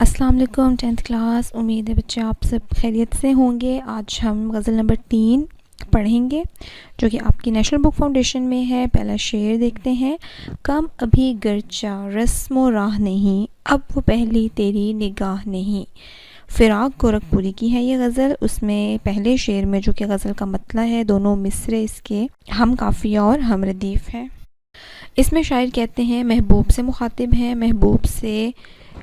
السلام علیکم 10th class. امید ہے بچے آپ سب خیریت سے ہوں گے. آج ہم غزل نمبر 3 پڑھیں گے جو کہ آپ کی نیشنل بک فاؤنڈیشن میں ہے. پہلا شعر دیکھتے ہیں. کم ابھی گرچہ رسم و راہ نہیں، اب وہ پہلی تیری نگاہ نہیں. فراق گورکھپوری کی ہے یہ غزل. اس میں پہلے شعر میں جو کہ غزل کا مطلع ہے، دونوں مصرے اس کے ہم قافیہ اور ہم ردیف ہیں. اس میں شاعر کہتے ہیں، محبوب سے مخاطب ہیں. محبوب سے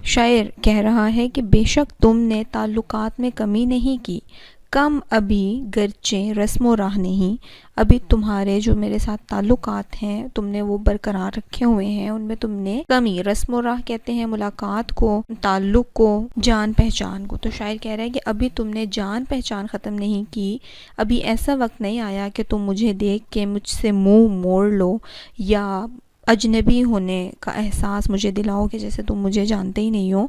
شاعر کہہ رہا ہے کہ بے شک تم نے تعلقات میں کمی نہیں کی. کم ابھی گرچہ رسم و راہ نہیں، ابھی تمہارے جو میرے ساتھ تعلقات ہیں تم نے وہ برقرار رکھے ہوئے ہیں، ان میں تم نے کمی. رسم و راہ کہتے ہیں ملاقات کو، تعلق کو، جان پہچان کو. تو شاعر کہہ رہا ہے کہ ابھی تم نے جان پہچان ختم نہیں کی. ابھی ایسا وقت نہیں آیا کہ تم مجھے دیکھ کے مجھ سے منہ موڑ لو یا اجنبی ہونے کا احساس مجھے دلاؤ کہ جیسے تم مجھے جانتے ہی نہیں ہو.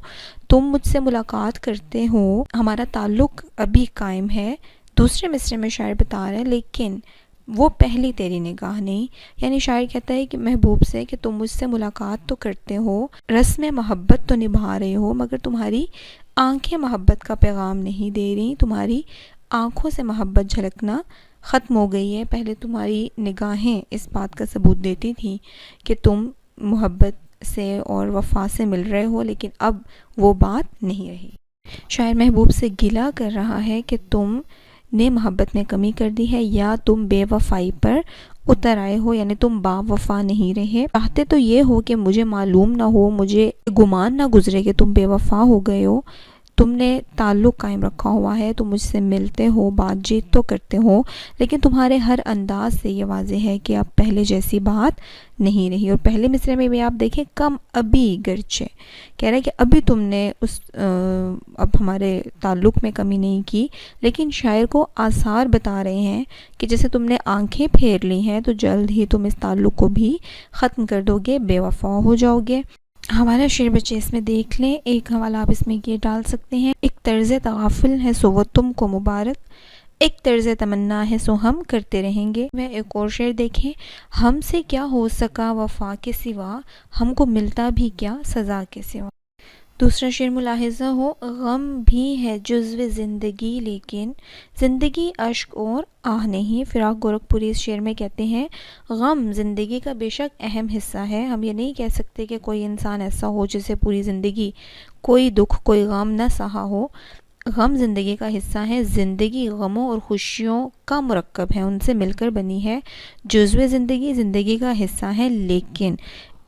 تم مجھ سے ملاقات کرتے ہو، ہمارا تعلق ابھی قائم ہے. دوسرے مصرے میں شاعر بتا رہے ہیں لیکن وہ پہلی تیری نگاہ نہیں. یعنی شاعر کہتا ہے کہ محبوب سے کہ تم مجھ سے ملاقات تو کرتے ہو، رسم محبت تو نبھا رہے ہو، مگر تمہاری آنکھیں محبت کا پیغام نہیں دے رہی. تمہاری آنکھوں سے محبت جھلکنا ختم ہو گئی ہے. پہلے تمہاری نگاہیں اس بات کا ثبوت دیتی تھیں کہ تم محبت سے اور وفا سے مل رہے ہو، لیکن اب وہ بات نہیں رہی. شاعر محبوب سے گلہ کر رہا ہے کہ تم نے محبت میں کمی کر دی ہے یا تم بے وفائی پر اتر آئے ہو، یعنی تم با وفا نہیں رہے. چاہتے تو یہ ہو کہ مجھے معلوم نہ ہو، مجھے گمان نہ گزرے کہ تم بے وفا ہو گئے ہو. تم نے تعلق قائم رکھا ہوا ہے، تم مجھ سے ملتے ہو، بات چیت تو کرتے ہو، لیکن تمہارے ہر انداز سے یہ واضح ہے کہ اب پہلے جیسی بات نہیں رہی. اور پہلے مصرے میں بھی آپ دیکھیں، کم ابھی گرچہ کہہ رہا ہے کہ ابھی تم نے اب ہمارے تعلق میں کمی نہیں کی، لیکن شاعر کو آثار بتا رہے ہیں کہ جیسے تم نے آنکھیں پھیر لی ہیں تو جلد ہی تم اس تعلق کو بھی ختم کر دو گے، بے وفا ہو جاؤ گے. ہمارا شعر بچے اس میں دیکھ لیں. ایک حوالہ آپ اس میں یہ ڈال سکتے ہیں، ایک طرز تغافل ہے سو وہ تم کو مبارک، ایک طرز تمنا ہے سو ہم کرتے رہیں گے. میں ایک اور شعر دیکھیں، ہم سے کیا ہو سکا وفا کے سوا، ہم کو ملتا بھی کیا سزا کے سوا. دوسرا شعر ملاحظہ ہو، غم بھی ہے جزو زندگی لیکن زندگی اشک اور آہ نہیں. فراق گورکھپوری اس شعر میں کہتے ہیں، غم زندگی کا بے شک اہم حصہ ہے. ہم یہ نہیں کہہ سکتے کہ کوئی انسان ایسا ہو جسے پوری زندگی کوئی دکھ کوئی غم نہ سہا ہو. غم زندگی کا حصہ ہے. زندگی غموں اور خوشیوں کا مرکب ہے، ان سے مل کر بنی ہے. جزو زندگی زندگی کا حصہ ہے، لیکن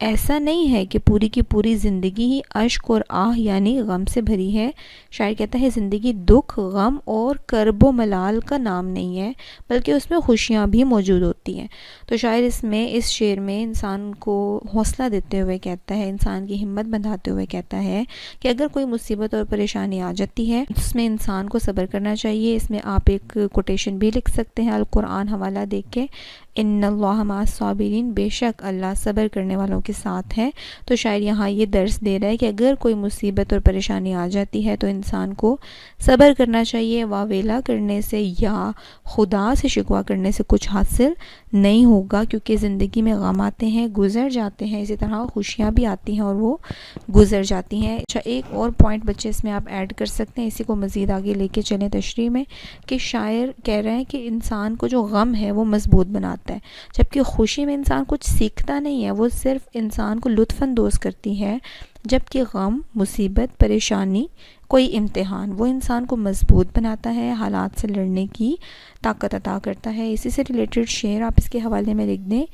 ایسا نہیں ہے کہ پوری کی پوری زندگی ہی اشک اور آہ یعنی غم سے بھری ہے. شاعر کہتا ہے زندگی دکھ، غم اور کرب و ملال کا نام نہیں ہے، بلکہ اس میں خوشیاں بھی موجود ہوتی ہیں. تو شاعر اس شعر میں انسان کو حوصلہ دیتے ہوئے کہتا ہے، انسان کی ہمت بندھاتے ہوئے کہتا ہے کہ اگر کوئی مصیبت اور پریشانی آ جاتی ہے اس میں انسان کو صبر کرنا چاہیے. اس میں آپ ایک کوٹیشن بھی لکھ سکتے ہیں القرآن حوالہ دیکھ کے، ان اللہ مع الصابرین، بے شک اللہ صبر کرنے والوں کے ساتھ ہے. تو شاعر یہاں یہ درس دے رہا ہے کہ اگر کوئی مصیبت اور پریشانی آ جاتی ہے تو انسان کو صبر کرنا چاہیے. واویلا کرنے سے یا خدا سے شکوہ کرنے سے کچھ حاصل نہیں ہوگا، کیونکہ زندگی میں غم آتے ہیں گزر جاتے ہیں، اسی طرح خوشیاں بھی آتی ہیں اور وہ گزر جاتی ہیں. اچھا، ایک اور پوائنٹ بچے اس میں آپ ایڈ کر سکتے ہیں، اسی کو مزید آگے لے کے چلیں تشریح میں، کہ شاعر کہہ رہے ہیں کہ انسان کو جو غم ہے وہ مضبوط بناتا ہے، جبکہ خوشی میں انسان کچھ سیکھتا نہیں ہے، وہ صرف انسان کو لطف اندوز کرتی ہے. جبکہ غم، مصیبت، پریشانی، کوئی امتحان وہ انسان کو مضبوط بناتا ہے، حالات سے لڑنے کی طاقت عطا کرتا ہے. اسی سے ریلیٹڈ شعر آپ اس کے حوالے میں لکھ دیں،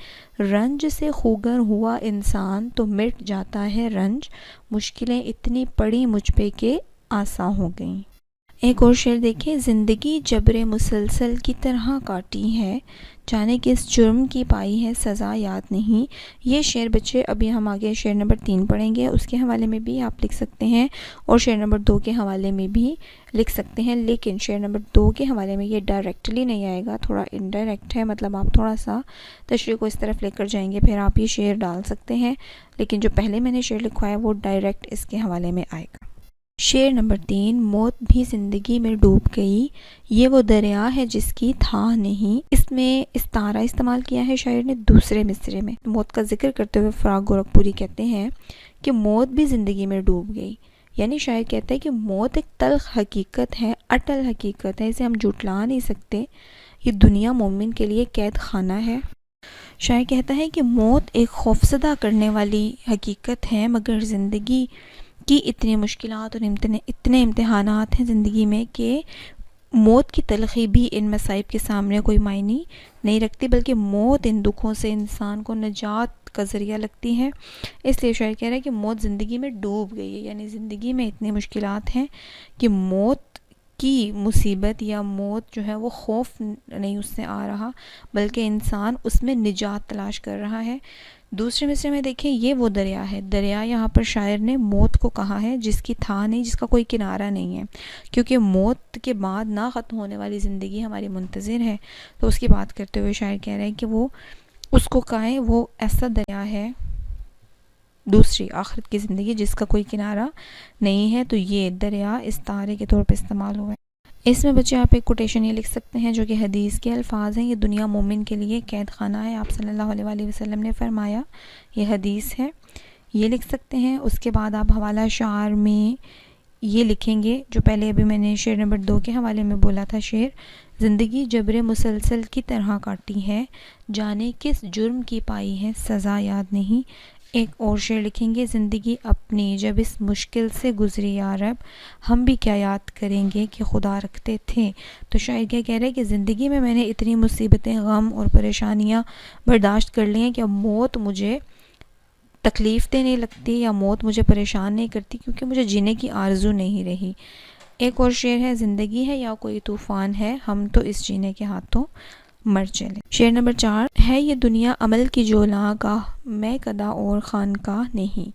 رنج سے خوگر ہوا انسان تو مٹ جاتا ہے رنج، مشکلیں اتنی پڑی مجھ پہ کہ آساں ہو گئیں. ایک اور شعر دیکھیں، زندگی جبر مسلسل کی طرح کاٹی ہے، جانے کس جرم کی پائی ہے سزا یاد نہیں. یہ شعر بچے ابھی ہم آگے شعر نمبر 3 پڑھیں گے، اس کے حوالے میں بھی آپ لکھ سکتے ہیں اور شعر نمبر 2 کے حوالے میں بھی لکھ سکتے ہیں. لیکن شعر نمبر 2 کے حوالے میں یہ ڈائریکٹلی نہیں آئے گا، تھوڑا انڈائریکٹ ہے، مطلب آپ تھوڑا سا تشریح کو اس طرف لے کر جائیں گے پھر آپ یہ شعر ڈال سکتے ہیں. لیکن جو پہلے میں نے شعر لکھا ہے وہ ڈائریکٹ اس کے حوالے میں آئے گا. شعر نمبر 3، موت بھی زندگی میں ڈوب گئی، یہ وہ دریا ہے جس کی تھا نہیں. اس میں استعارہ استعمال کیا ہے شاعر نے دوسرے مصرے میں. موت کا ذکر کرتے ہوئے فراق گورکھپوری کہتے ہیں کہ موت بھی زندگی میں ڈوب گئی، یعنی شاعر کہتا ہے کہ موت ایک تلخ حقیقت ہے، اٹل حقیقت ہے، اسے ہم جھٹلا نہیں سکتے، یہ دنیا مومن کے لیے قید خانہ ہے۔ شاعر کہتا ہے کہ موت ایک خوفزدہ کرنے والی حقیقت ہے، مگر زندگی کی اتنی مشکلات اور اتنے امتحانات ہیں زندگی میں کہ موت کی تلخی بھی ان مصائب کے سامنے کوئی معنی نہیں رکھتی، بلکہ موت ان دکھوں سے انسان کو نجات کا ذریعہ لگتی ہے۔ اس لیے شاعر کہہ رہا ہے کہ موت زندگی میں ڈوب گئی ہے، یعنی زندگی میں اتنی مشکلات ہیں کہ موت کی مصیبت یا موت جو ہے وہ خوف نہیں اس سے آ رہا، بلکہ انسان اس میں نجات تلاش کر رہا ہے۔ دوسرے مصرعے میں دیکھیں، یہ وہ دریا ہے، دریا یہاں پر شاعر نے موت کو کہا ہے جس کی تھا نہیں، جس کا کوئی کنارہ نہیں ہے، کیونکہ موت کے بعد نہ ختم ہونے والی زندگی ہماری منتظر ہے۔ تو اس کی بات کرتے ہوئے شاعر کہہ رہے ہیں کہ وہ اس کو کہیں وہ ایسا دریا ہے، دوسری آخرت کی زندگی جس کا کوئی کنارہ نہیں ہے، تو یہ دریا استعارے کے طور پہ استعمال ہوا ہے۔ اس میں بچے آپ ایک کوٹیشن یہ لکھ سکتے ہیں جو کہ حدیث کے الفاظ ہیں، یہ دنیا مومن کے لیے قید خانہ ہے، آپ صلی اللہ علیہ وآلہ وسلم نے فرمایا، یہ حدیث ہے، یہ لکھ سکتے ہیں۔ اس کے بعد آپ حوالہ شعر میں یہ لکھیں گے جو پہلے ابھی میں نے شعر نمبر 2 کے حوالے میں بولا تھا، شعر: زندگی جبر مسلسل کی طرح کاٹی ہے، جانے کس جرم کی پائی ہے سزا یاد نہیں۔ ایک اور شعر لکھیں گے: زندگی اپنی جب اس مشکل سے گزری یا رب، ہم بھی کیا یاد کریں گے کہ خدا رکھتے تھے۔ تو شاعر کیا کہہ رہے ہیں کہ زندگی میں نے اتنی مصیبتیں، غم اور پریشانیاں برداشت کر لی ہیں کہ اب موت مجھے تکلیف دینے لگتی یا موت مجھے پریشان نہیں کرتی، کیونکہ مجھے جینے کی آرزو نہیں رہی۔ ایک اور شعر ہے: زندگی ہے یا کوئی طوفان ہے، ہم تو اس جینے کے ہاتھوں مر چلے۔ شعر نمبر 4 ہے: یہ دنیا عمل کی جولاں گاہ، میں کدا اور خانقاہ نہیں۔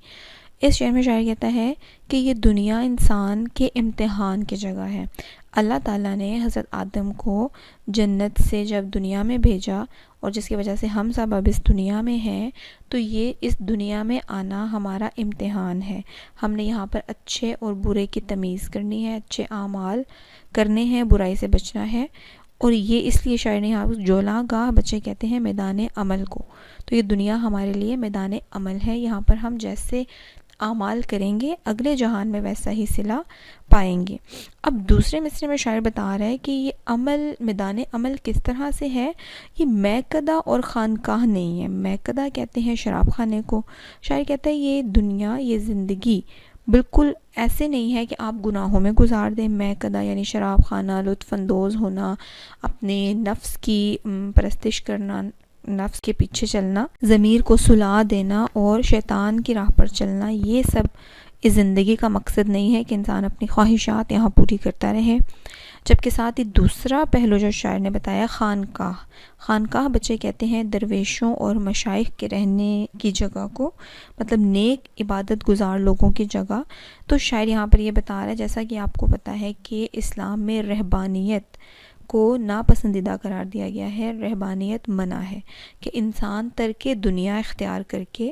اس شعر میں شاعر کہتا ہے کہ یہ دنیا انسان کے امتحان کی جگہ ہے۔ اللہ تعالیٰ نے حضرت آدم کو جنت سے جب دنیا میں بھیجا، اور جس کی وجہ سے ہم سب اب اس دنیا میں ہیں، تو یہ اس دنیا میں آنا ہمارا امتحان ہے۔ ہم نے یہاں پر اچھے اور برے کی تمیز کرنی ہے، اچھے اعمال کرنے ہیں، برائی سے بچنا ہے، اور یہ اس لیے شاعر نے یہاں جولاں گاہ، بچے کہتے ہیں میدان عمل کو، تو یہ دنیا ہمارے لیے میدان عمل ہے، یہاں پر ہم جیسے اعمال کریں گے اگلے جہان میں ویسا ہی صلہ پائیں گے۔ اب دوسرے مصرعے میں شاعر بتا رہا ہے کہ یہ عمل، میدان عمل کس طرح سے ہے، یہ میکدہ اور خانقاہ نہیں ہے۔ میکدہ کہتے ہیں شراب خانے کو، شاعر کہتا ہے یہ دنیا، یہ زندگی بالکل ایسے نہیں ہے کہ آپ گناہوں میں گزار دیں۔ میکدہ یعنی شراب خانہ، لطف اندوز ہونا، اپنے نفس کی پرستش کرنا، نفس کے پیچھے چلنا، ضمیر کو سلا دینا اور شیطان کی راہ پر چلنا، یہ سب اس زندگی کا مقصد نہیں ہے کہ انسان اپنی خواہشات یہاں پوری کرتا رہے۔ جبکہ ساتھ ہی دوسرا پہلو جو شاعر نے بتایا، خانقاہ، خانقاہ بچے کہتے ہیں درویشوں اور مشائخ کے رہنے کی جگہ کو، مطلب نیک عبادت گزار لوگوں کی جگہ۔ تو شاعر یہاں پر یہ بتا رہا ہے، جیسا کہ آپ کو پتہ ہے کہ اسلام میں رہبانیت کو ناپسندیدہ قرار دیا گیا ہے، رہبانیت منع ہے کہ انسان ترک دنیا اختیار کر کے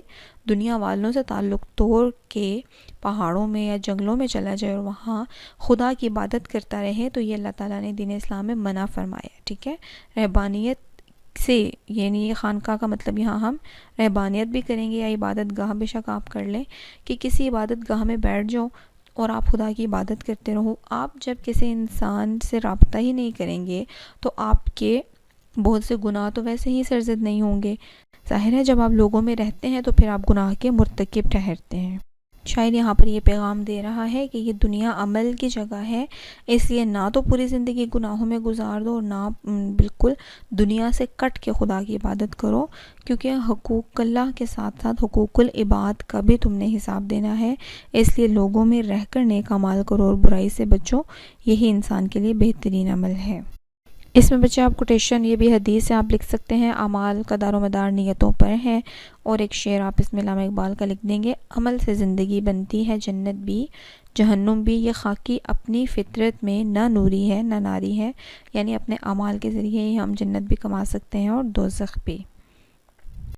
دنیا والوں سے تعلق توڑ کے پہاڑوں میں یا جنگلوں میں چلا جائے اور وہاں خدا کی عبادت کرتا رہے، تو یہ اللہ تعالیٰ نے دین اسلام میں منع فرمایا، ٹھیک ہے۔ رہبانیت سے یعنی یہ خانقاہ کا مطلب یہاں ہم رہبانیت بھی کریں گے یا عبادت گاہ بے شک آپ کر لیں کہ کسی عبادت گاہ میں بیٹھ جاؤ اور آپ خدا کی عبادت کرتے رہو۔ آپ جب کسی انسان سے رابطہ ہی نہیں کریں گے تو آپ کے بہت سے گناہ تو ویسے ہی سرزد نہیں ہوں گے۔ ظاہر ہے جب آپ لوگوں میں رہتے ہیں تو پھر آپ گناہ کے مرتکب ٹھہرتے ہیں۔ شاعر یہاں پر یہ پیغام دے رہا ہے کہ یہ دنیا عمل کی جگہ ہے، اس لیے نہ تو پوری زندگی گناہوں میں گزار دو اور نہ بالکل دنیا سے کٹ کے خدا کی عبادت کرو، کیونکہ حقوق اللہ کے ساتھ ساتھ حقوق العباد کا بھی تم نے حساب دینا ہے، اس لیے لوگوں میں رہ کر نیک اعمال کرو اور برائی سے بچو، یہی انسان کے لیے بہترین عمل ہے۔ اس میں بچے آپ کوٹیشن یہ بھی حدیث سے آپ لکھ سکتے ہیں، اعمال کا دار و مدار نیتوں پر ہے، اور ایک شعر آپ اس میں علامہ اقبال کا لکھ دیں گے: عمل سے زندگی بنتی ہے جنت بھی جہنم بھی، یہ خاکی اپنی فطرت میں نہ نوری ہے نہ ناری ہے، یعنی اپنے اعمال کے ذریعے ہی ہم جنت بھی کما سکتے ہیں اور دوزخ بھی۔